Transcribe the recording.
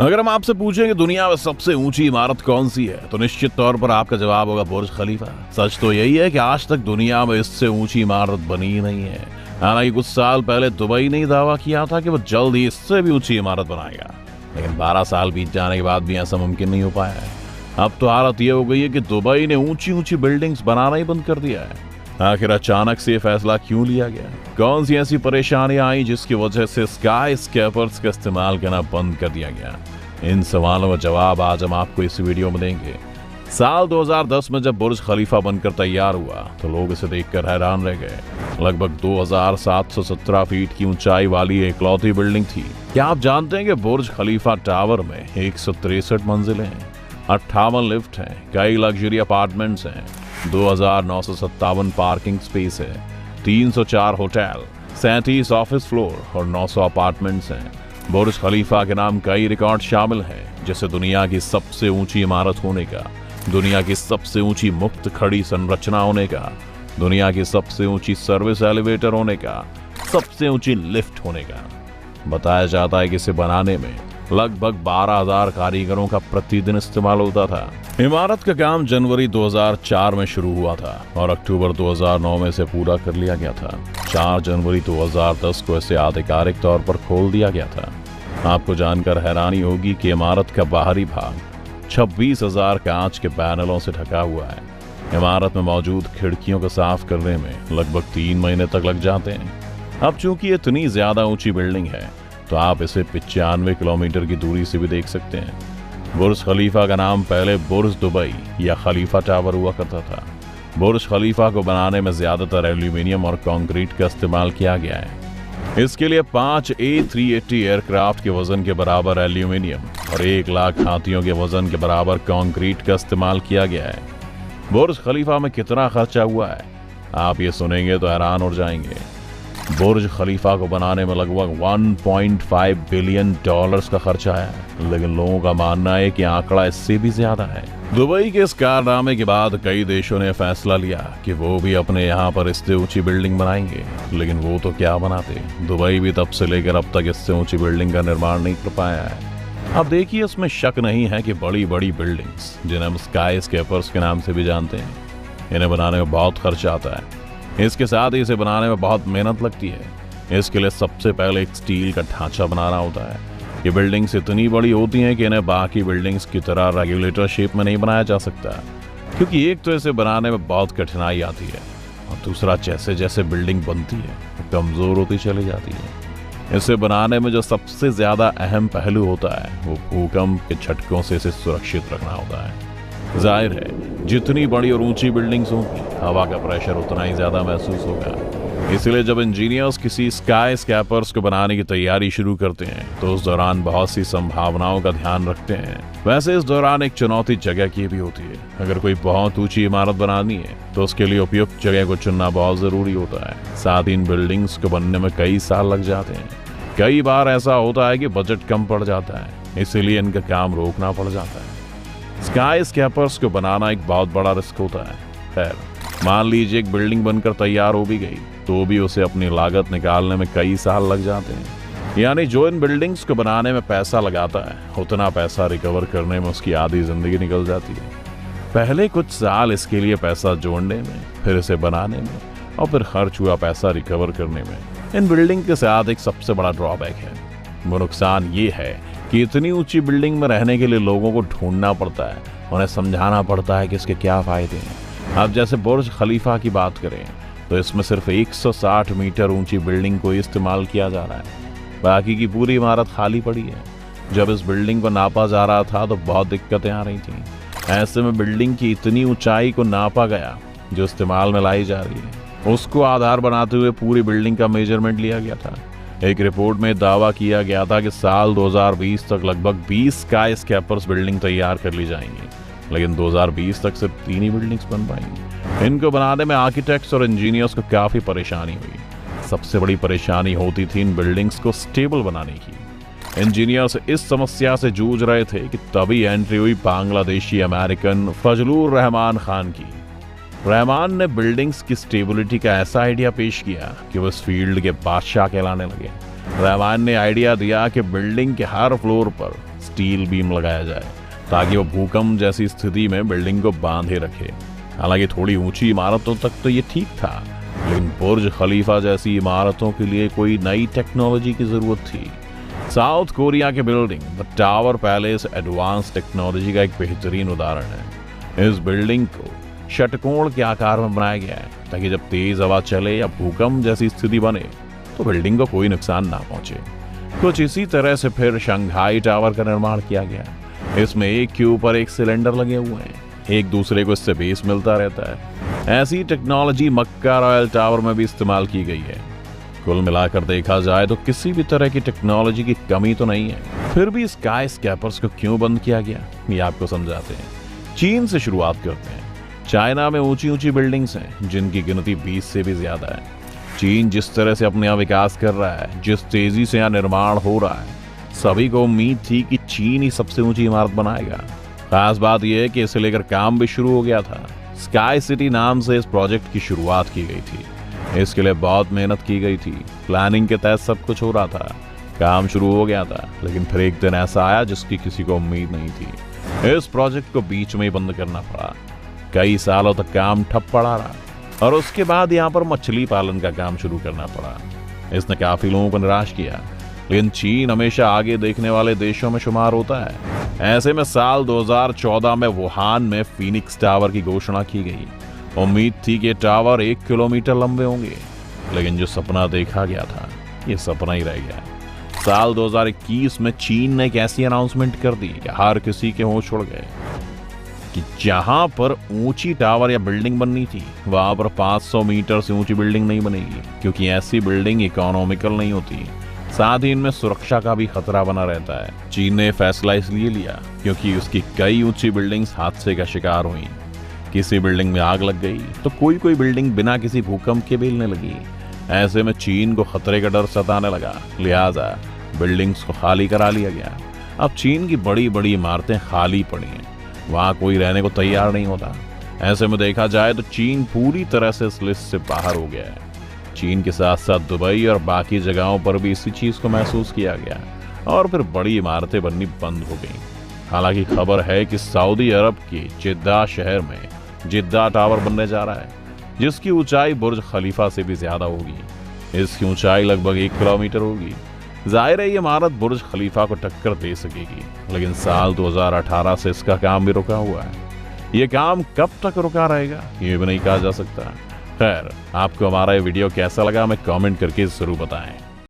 अगर हम आपसे पूछें कि दुनिया में सबसे ऊंची इमारत कौन सी है, तो निश्चित तौर पर आपका जवाब होगा बुर्ज खलीफा। सच तो यही है कि आज तक दुनिया में इससे ऊंची इमारत बनी ही नहीं है। हालांकि कुछ साल पहले दुबई ने दावा किया था कि वो जल्द ही इससे भी ऊंची इमारत बनाएगा, लेकिन 12 साल बीत जाने के बाद भी ऐसा मुमकिन नहीं हो पाया है। अब तो हालत ये हो गई है कि दुबई ने ऊंची ऊंची बिल्डिंग्स बनाना ही बंद कर दिया है। आखिर अचानक से ये फैसला क्यों लिया गया? कौन सी ऐसी परेशानियां आई जिसकी वजह से स्काई स्केपर्स का इस्तेमाल करना बंद कर दिया गया? इन सवालों का जवाब आज हम आपको इस वीडियो में देंगे। साल 2010 में जब बुर्ज खलीफा बनकर तैयार हुआ तो लोग इसे देखकर हैरान रह गए। लगभग 2717 फीट की ऊंचाई वाली एकलौती बिल्डिंग थी। क्या आप जानते हैं कि बुर्ज खलीफा टावर में 163 मंजिलें हैं, 58 लिफ्ट हैं, कई लग्जरी अपार्टमेंट्स हैं, 2957 पार्किंग स्पेस है, 304 होटल, 37 ऑफिस फ्लोर और 900 अपार्टमेंट्स हैं। बुर्ज खलीफा के नाम कई रिकॉर्ड शामिल हैं, जैसे दुनिया की सबसे ऊंची इमारत होने का, दुनिया की सबसे ऊंची मुक्त खड़ी संरचना होने का, दुनिया की सबसे ऊंची सर्विस एलिवेटर होने का, सबसे ऊंची लिफ्ट होने का। बताया जाता है कि इसे बनाने में लगभग 12,000 कारीगरों का प्रतिदिन इस्तेमाल होता था। इमारत का काम जनवरी 2004 में शुरू हुआ था और अक्टूबर 2009 में इसे पूरा कर लिया गया था। 4 जनवरी 2010 को इसे आधिकारिक तौर पर खोल दिया गया था। आपको जानकर हैरानी होगी कि इमारत का बाहरी भाग 26,000 कांच के पैनलों से ढका हुआ है। इमारत में मौजूद खिड़कियों को साफ करने में लगभग 3 महीने तक लग जाते हैं। अब चूंकि इतनी ज्यादा ऊंची बिल्डिंग है तो आप इसे 95 किलोमीटर की दूरी से भी देख सकते हैं। बुर्ज खलीफा का नाम पहले बुर्ज दुबई या खलीफा टावर हुआ करता था। बुर्ज खलीफा को बनाने में ज्यादातर एल्यूमिनियम और कंक्रीट का इस्तेमाल किया गया है। इसके लिए 5 A380 एयरक्राफ्ट के वजन के बराबर एल्यूमिनियम और 1 लाख हाथियों के वजन के बराबर कंक्रीट का इस्तेमाल किया गया है। बुर्ज खलीफा में कितना खर्चा हुआ है, आप ये सुनेंगे तो हैरान हो जाएंगे। बुर्ज खलीफा को बनाने में लगभग $1.5 बिलियन का खर्चा है, लेकिन लोगों का मानना है कि आंकड़ा इससे भी ज्यादा है। दुबई के इस कारनामे के बाद कई देशों ने फैसला लिया कि वो भी अपने यहाँ पर इससे ऊंची बिल्डिंग बनाएंगे, लेकिन वो तो क्या बनाते, दुबई भी तब से लेकर अब तक इससे ऊंची बिल्डिंग का निर्माण नहीं कर पाया है। अब देखिए, इसमें शक नहीं है कि बड़ी बड़ी बिल्डिंग्स, जिन्हें हम स्काई स्केपर्स के नाम से भी जानते हैं, इन्हें बनाने में बहुत खर्चा आता है। इसके साथ ही इसे बनाने में बहुत मेहनत लगती है। इसके लिए सबसे पहले एक स्टील का ढांचा बनाना होता है। ये बिल्डिंग्स इतनी बड़ी होती हैं कि इन्हें बाकी बिल्डिंग्स की तरह रेगुलेटर शेप में नहीं बनाया जा सकता, क्योंकि एक तो इसे बनाने में बहुत कठिनाई आती है और दूसरा जैसे जैसे बिल्डिंग बनती है वो कमजोर होती चली जाती है। इसे बनाने में जो सबसे ज्यादा अहम पहलू होता है वो भूकंप के झटकों से इसे सुरक्षित रखना होता है। जाहिर है, जितनी बड़ी और ऊंची बिल्डिंग्स होंगी, हवा का प्रेशर उतना ही ज्यादा महसूस होगा। इसलिए जब इंजीनियर्स किसी स्काई स्कैपर्स को बनाने की तैयारी शुरू करते हैं तो उस दौरान बहुत सी संभावनाओं का ध्यान रखते हैं। वैसे इस दौरान एक चुनौती जगह की भी होती है। अगर कोई बहुत ऊंची इमारत बनानी है तो उसके लिए उपयुक्त जगह को चुनना बहुत जरूरी होता है। साथ ही इन बिल्डिंग्स को बनने में कई साल लग जाते हैं। कई बार ऐसा होता है कि बजट कम पड़ जाता है, इसीलिए इनका काम रोकना पड़ जाता है। स्काई स्केपर्स को बनाना एक बहुत बड़ा रिस्क होता है। खैर, मान लीजिए एक बिल्डिंग बनकर तैयार हो भी गई तो भी उसे अपनी लागत निकालने में कई साल लग जाते हैं। यानी जो इन बिल्डिंग्स को बनाने में पैसा लगाता है उतना पैसा रिकवर करने में उसकी आधी जिंदगी निकल जाती है। पहले कुछ साल इसके लिए पैसा जोड़ने में, फिर इसे बनाने में और फिर खर्च हुआ पैसा रिकवर करने में। इन बिल्डिंग के साथ एक सबसे बड़ा ड्रॉबैक है। वो नुकसान ये है कि इतनी ऊंची बिल्डिंग में रहने के लिए लोगों को ढूंढना पड़ता है, उन्हें समझाना पड़ता है कि इसके क्या फायदे हैं। अब जैसे बुर्ज खलीफा की बात करें तो इसमें सिर्फ 160 मीटर ऊंची बिल्डिंग को इस्तेमाल किया जा रहा है, बाकी की पूरी इमारत खाली पड़ी है। जब इस बिल्डिंग को नापा जा रहा था तो बहुत दिक्कतें आ रही थी। ऐसे में बिल्डिंग की इतनी ऊंचाई को नापा गया जो इस्तेमाल में लाई जा रही है, उसको आधार बनाते हुए पूरी बिल्डिंग का मेजरमेंट लिया गया था। एक रिपोर्ट में दावा किया गया था कि साल 2020 तक लगभग 20 स्काई स्केपर्स बिल्डिंग तैयार कर ली जाएंगी, लेकिन 2020 तक सिर्फ 3 ही बिल्डिंग्स बन पाएंगी। इनको बनाने में आर्किटेक्ट्स और इंजीनियर्स को काफी परेशानी हुई। सबसे बड़ी परेशानी होती थी इन बिल्डिंग्स को स्टेबल बनाने की। इंजीनियर्स इस समस्या से जूझ रहे थे कि तभी एंट्री हुई बांग्लादेशी अमेरिकन फजलुर रहमान खान की। रहमान ने बिल्डिंग्स की स्टेबिलिटी का ऐसा आइडिया पेश किया कि वो इस फील्ड के बादशाह कहलाने लगे। रहमान ने आइडिया दिया कि बिल्डिंग के हर फ्लोर पर स्टील बीम लगाया जाए ताकि वो भूकंप जैसी स्थिति में बिल्डिंग को बांधे रखे। हालांकि थोड़ी ऊंची इमारतों तक तो ये ठीक था, लेकिन बुर्ज खलीफा जैसी इमारतों के लिए कोई नई टेक्नोलॉजी की जरूरत थी। साउथ कोरिया के building the tower palace advance technology का एक बेहतरीन उदाहरण है। इस बिल्डिंग को षटकोण के आकार में बनाया गया है ताकि जब तेज हवा चले या भूकंप जैसी स्थिति बने तो बिल्डिंग को कोई नुकसान ना पहुंचे। कुछ इसी तरह से फिर शंघाई टावर का निर्माण किया गया। इसमें एक के ऊपर एक सिलेंडर लगे हुए हैं, एक दूसरे को इससे बेस मिलता रहता है। ऐसी टेक्नोलॉजी मक्का रॉयल टावर में भी इस्तेमाल की गई है। कुल मिलाकर देखा जाए तो किसी भी तरह की टेक्नोलॉजी की कमी तो नहीं है। फिर भी स्काई स्कैपर्स को क्यों बंद किया गया, ये आपको समझाते हैं। चीन से शुरुआत करते हैं। चाइना में ऊंची ऊंची बिल्डिंग्स हैं जिनकी गिनती 20 से भी ज्यादा है। चीन जिस तरह से अपने यहाँ विकास कर रहा है, जिस तेजी से यहाँ निर्माण हो रहा है, सभी को उम्मीद थी कि चीन ही सबसे ऊंची इमारत बनाएगा। खास बात यह है कि इसे लेकर काम भी शुरू हो गया था। स्काई सिटी नाम से इस प्रोजेक्ट की शुरुआत की गई थी। इसके लिए बहुत मेहनत की गई थी। प्लानिंग के तहत सब कुछ हो रहा था, काम शुरू हो गया था, लेकिन फिर एक दिन ऐसा आया जिसकी किसी को उम्मीद नहीं थी। इस प्रोजेक्ट को बीच में ही बंद करना पड़ा। कई सालों तक काम ठप पड़ा रहा और उसके बाद यहाँ पर मछली पालन का काम शुरू करना पड़ा। इसने काफी लोगों को निराश किया, लेकिन चीन हमेशा आगे देखने वाले देशों में शुमार होता है। ऐसे में साल 2014 में वुहान में फीनिक्स टावर की घोषणा की गई। उम्मीद थी कि टावर 1 किलोमीटर लंबे होंगे, लेकिन जो सपना देखा गया था ये सपना ही रह गया। साल 2021 में चीन ने एक ऐसी अनाउंसमेंट कर दी कि हर किसी के होश उड़ गए कि जहां पर ऊंची टावर या बिल्डिंग बननी थी वहां पर 500 मीटर से ऊंची बिल्डिंग नहीं बनेगी, क्योंकि ऐसी बिल्डिंग इकोनॉमिकल नहीं होती। साथ ही इनमें सुरक्षा का भी खतरा बना रहता है। चीन ने फैसला इसलिए लिया क्योंकि उसकी कई ऊंची बिल्डिंग्स हादसे का शिकार हुई। किसी बिल्डिंग में आग लग गई तो कोई बिल्डिंग बिना किसी भूकंप के बेलने लगी। ऐसे में चीन को खतरे का डर सताने लगा, लिहाजा बिल्डिंग्स को खाली करा लिया गया। अब चीन की बड़ी बड़ी इमारतें खाली पड़ी हैं, वहां कोई रहने को तैयार नहीं होता। ऐसे में देखा जाए तो चीन पूरी तरह से इस लिस्ट से बाहर हो गया है। चीन के साथ साथ दुबई और बाकी जगहों पर भी इसी चीज को महसूस किया गया और फिर बड़ी इमारतें बननी बंद हो गईं। हालांकि खबर है कि सऊदी अरब के जिद्दा शहर में जिद्दा टावर बनने जा रहा है, जिसकी ऊंचाई बुर्ज खलीफा से भी ज्यादा होगी। इसकी ऊंचाई लगभग 1 किलोमीटर होगी। जाहिर है ये इमारत बुर्ज खलीफा को टक्कर दे सकेगी, लेकिन साल 2018 से इसका काम भी रुका हुआ है। ये काम कब तक रुका रहेगा ये भी नहीं कहा जा सकता। खैर, आपको हमारा ये वीडियो कैसा लगा हमें कमेंट करके जरूर बताएं।